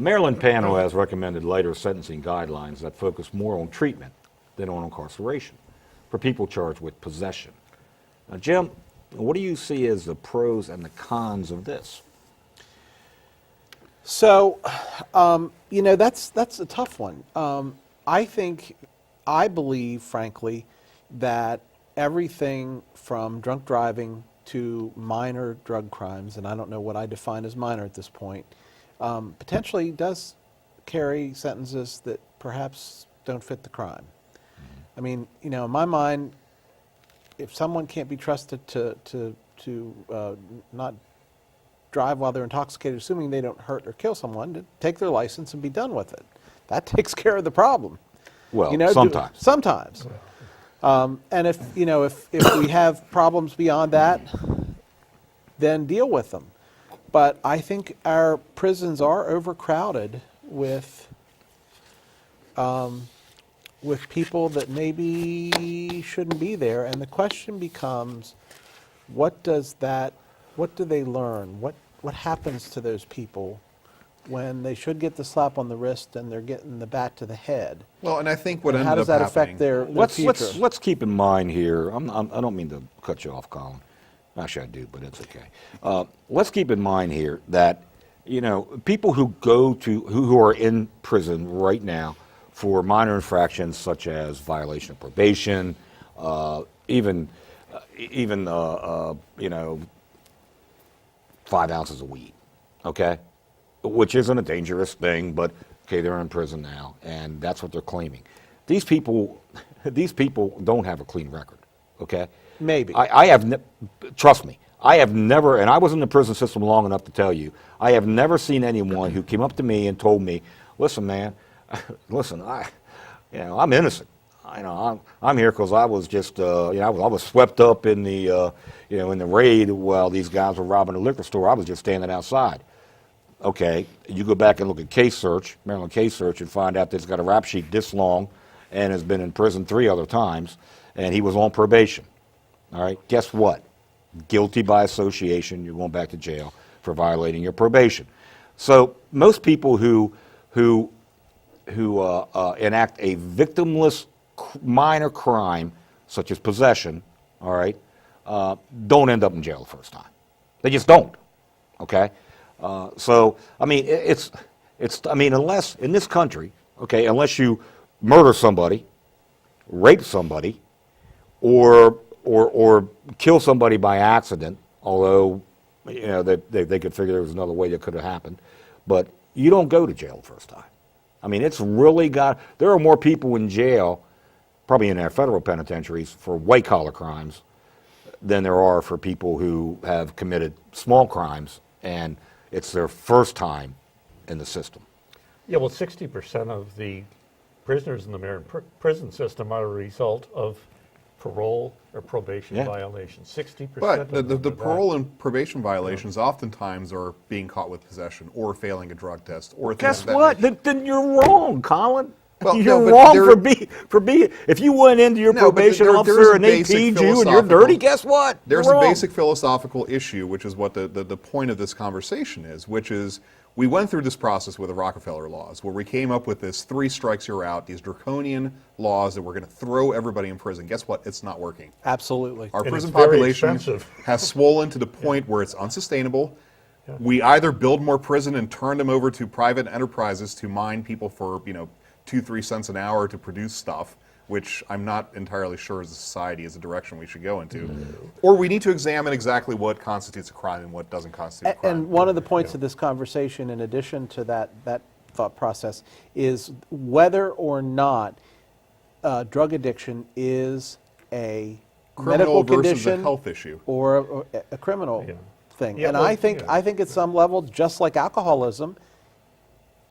A Maryland panel has recommended lighter sentencing guidelines that focus more on treatment than on incarceration for people charged with possession. Now, Jim, what do you see as the pros and the cons of this? So, that's a tough one. I believe, frankly, that everything from drunk driving to minor drug crimes, and I don't know what I define as minor at this point, potentially does carry sentences that perhaps don't fit the crime. I mean, in my mind, if someone can't be trusted to not drive while they're intoxicated, assuming they don't hurt or kill someone, to take their license and be done with it. That takes care of the problem. Well, sometimes. Sometimes. And if we have problems beyond that, then deal with them. But I think our prisons are overcrowded with people that maybe shouldn't be there, and the question becomes, what do they learn? What happens to those people when they should get the slap on the wrist and they're getting the bat to the head? Well, and I think what And ended how up does that happening. affect their future? Let's keep in mind here. I don't mean to cut you off, Colin. Actually, I do, but it's okay. Let's keep in mind here that people who are in prison right now for minor infractions such as violation of probation, even 5 ounces of weed, okay, which isn't a dangerous thing, but okay, they're in prison now, and that's what they're claiming. These people don't have a clean record, okay? Maybe. Trust me, I have never, and I was in the prison system long enough to tell you, I have never seen anyone who came up to me and told me, listen, man, listen, I'm innocent. I'm here because I was just, I was swept up in the, in the raid while these guys were robbing the liquor store. I was just standing outside. Okay, you go back and look at case search, Maryland case search, and find out that it's got a rap sheet this long and has been in prison 3 other times, and he was on probation. All right, guess what? Guilty by association. You're going back to jail for violating your probation. So most people who enact a victimless minor crime, such as possession, all right, don't end up in jail the first time. They just don't. Okay, so I mean, unless in this country, okay, unless you murder somebody, rape somebody, or kill somebody by accident, although they could figure there was another way that could have happened, but you don't go to jail the first time. I mean, it's really there are more people in jail, probably in our federal penitentiaries, for white-collar crimes than there are for people who have committed small crimes, and it's their first time in the system. Yeah, well, 60% of the prisoners in the Maryland prison system are a result of parole or probation violations. 60%. But of the them are parole and probation violations oftentimes are being caught with possession or failing a drug test or things Guess of that what? nature. Then you're wrong, Colin. Well, you're no, but wrong there- for being. If you went into your No, but probation there's officer a and they basic peed you and you're philosophical- dirty, guess what? There's You're a wrong. basic philosophical issue, which is what the point of this conversation is, which is we went through this process with the Rockefeller laws, where we came up with this 3 strikes you're out, these draconian laws that we're going to throw everybody in prison. Guess what? It's not working. Absolutely. Our And prison it's very population expensive. has swollen to the point where it's unsustainable. We either build more prison and turn them over to private enterprises to mine people for 2-3 cents an hour to produce stuff, which I'm not entirely sure as a society is a direction we should go into. Or we need to examine exactly what constitutes a crime and what doesn't constitute a crime. And one of the points of this conversation, in addition to that thought process, is whether or not drug addiction is a Criminal medical versus a condition health issue. or a criminal thing. Yeah, and well, I think at some level, just like alcoholism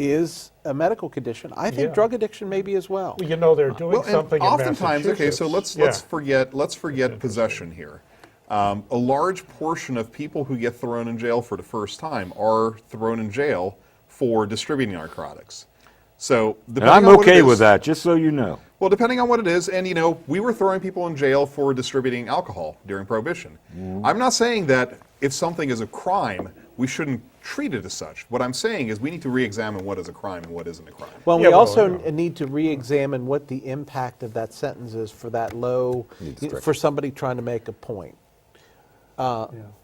is a medical condition, I think Yeah. drug addiction may be as well. Well, they're doing Well, and something in oftentimes, okay, so Massachusetts. let's forget possession here. A large portion of people who get thrown in jail for the first time are thrown in jail for distributing narcotics. So And depending I'm on what it okay is- with that, just so you know. Well, depending on what it is, and we were throwing people in jail for distributing alcohol during Prohibition. I'm not saying that if something is a crime, we shouldn't treated as such. What I'm saying is we need to re-examine what is a crime and what isn't a crime. Well, Yeah, we well, also yeah. need to re-examine what the impact of that sentence is for that low, for somebody trying to make a point.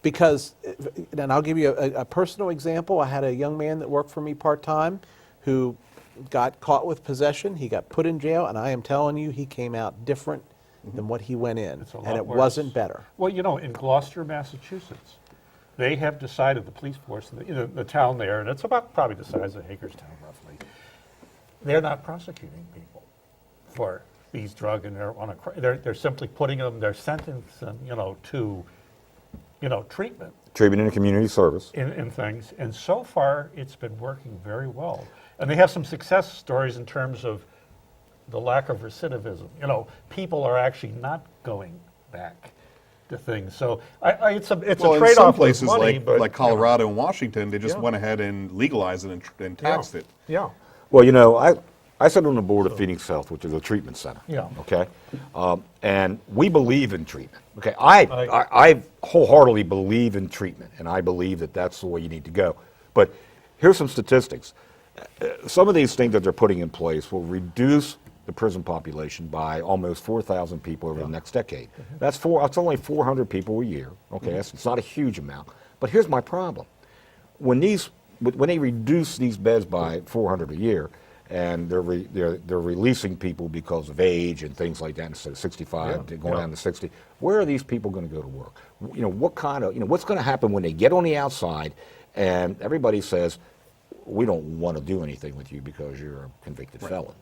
Because, and I'll give you a personal example. I had a young man that worked for me part-time who got caught with possession. He got put in jail, and I am telling you, he came out different than what he went in, It's a and lot it worse. wasn't better. Well, you know, in Gloucester, Massachusetts, they have decided, the police force, the town there, and it's about probably the size of Hagerstown roughly, they're not prosecuting people for these drug and marijuana. They're simply putting them, they're sentencing them, to, treatment Treatment and community service. in things. And so far, it's been working very well. And they have some success stories in terms of the lack of recidivism. People are actually not going back to things. So it's a Well, in trade-off some with places money, but, like Colorado and Washington, they just Yeah. went ahead and legalized it and taxed it. Yeah. Well, I sit on the board of Phoenix Health, which is a treatment center. Yeah. Okay, and we believe in treatment. Okay, I wholeheartedly believe in treatment, and I believe that that's the way you need to go. But here's some statistics. Some of these things that they're putting in place will reduce the prison population by almost 4,000 people over the next decade. That's only 400 people a year. Okay, it's not a huge amount. But here's my problem: when they reduce these beds by 400 a year, and they're releasing people because of age and things like that, instead of 65 to going down to 60. Where are these people going to go to work? What's going to happen when they get on the outside, and everybody says, we don't want to do anything with you because you're a convicted felon.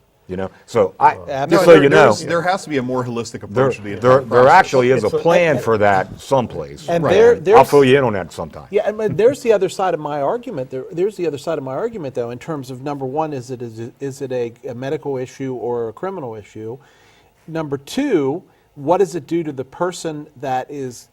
So just so you know, there has to be a more holistic there, approach to the entire there process. actually is a It's a- plan for that someplace. And and there's- I'll fill you in on that sometime. Yeah, and there's the other side of my argument. There's the other side of my argument, though, in terms of number one, is it a medical issue or a criminal issue? Number two, what does it do to the person that is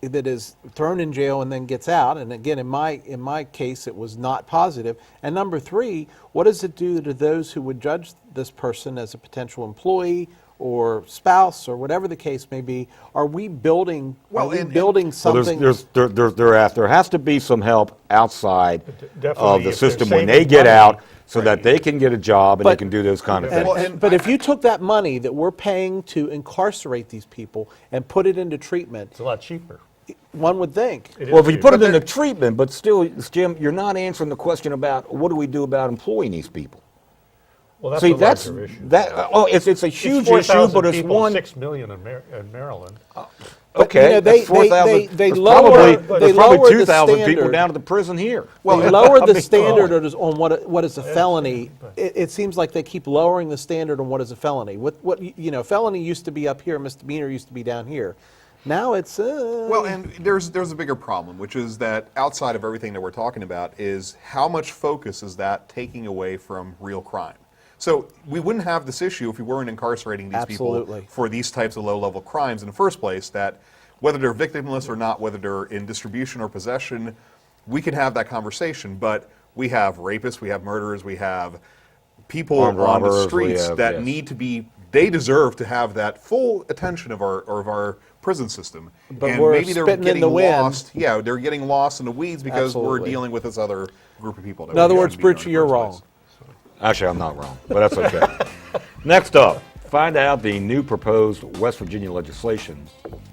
thrown in jail and then gets out? And again, in my case, it was not positive. And number three, what does it do to those who would judge this person as a potential employee or spouse or whatever the case may be? Are we building? Well, and- building Well, something? there has to be some help outside Definitely, of the if they're system when saving they get money. out, so that they can get a job and they But- can do those kind of And- things. and but if you took that money that we're paying to incarcerate these people and put it into treatment, It's a lot cheaper. one would think. It is Well, if you cheaper. put it into treatment, but still, Jim, you're not answering the question about what do we do about employing these people. Well, that's See, a that's larger issue. it's a huge It's issue, 4,000 but it's people, one. 6 million in Maryland. But, Okay, you know, that's 4,000. they There's lower- probably, they there's probably lower the 2,000 people standard. down at the prison here. They lower I the mean, standard on what is a felony. It seems like they keep lowering the standard on what is a felony. Felony used to be up here, misdemeanor used to be down here. Now it's Well, and there's a bigger problem, which is that outside of everything that we're talking about is how much focus is that taking away from real crime? So we wouldn't have this issue if we weren't incarcerating these Absolutely. people for these types of low-level crimes in the first place, that whether they're victimless or not, whether they're in distribution or possession, we can have that conversation. But we have rapists, we have murderers, we have people Armed on the robbers, we streets have- that yes. need to be, they deserve to have that full attention of our prison system. But and we're maybe they're spitting in getting the wind. lost. Yeah, they're getting lost in the weeds because we're Absolutely. dealing with this other group of people. That in other we words, shouldn't be Bruce, in the you're first wrong. place. Actually, I'm not wrong, but that's okay. Next up, find out the new proposed West Virginia legislation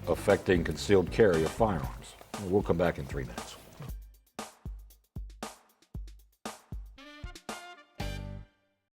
affecting concealed carry of firearms. We'll come back in 3 minutes.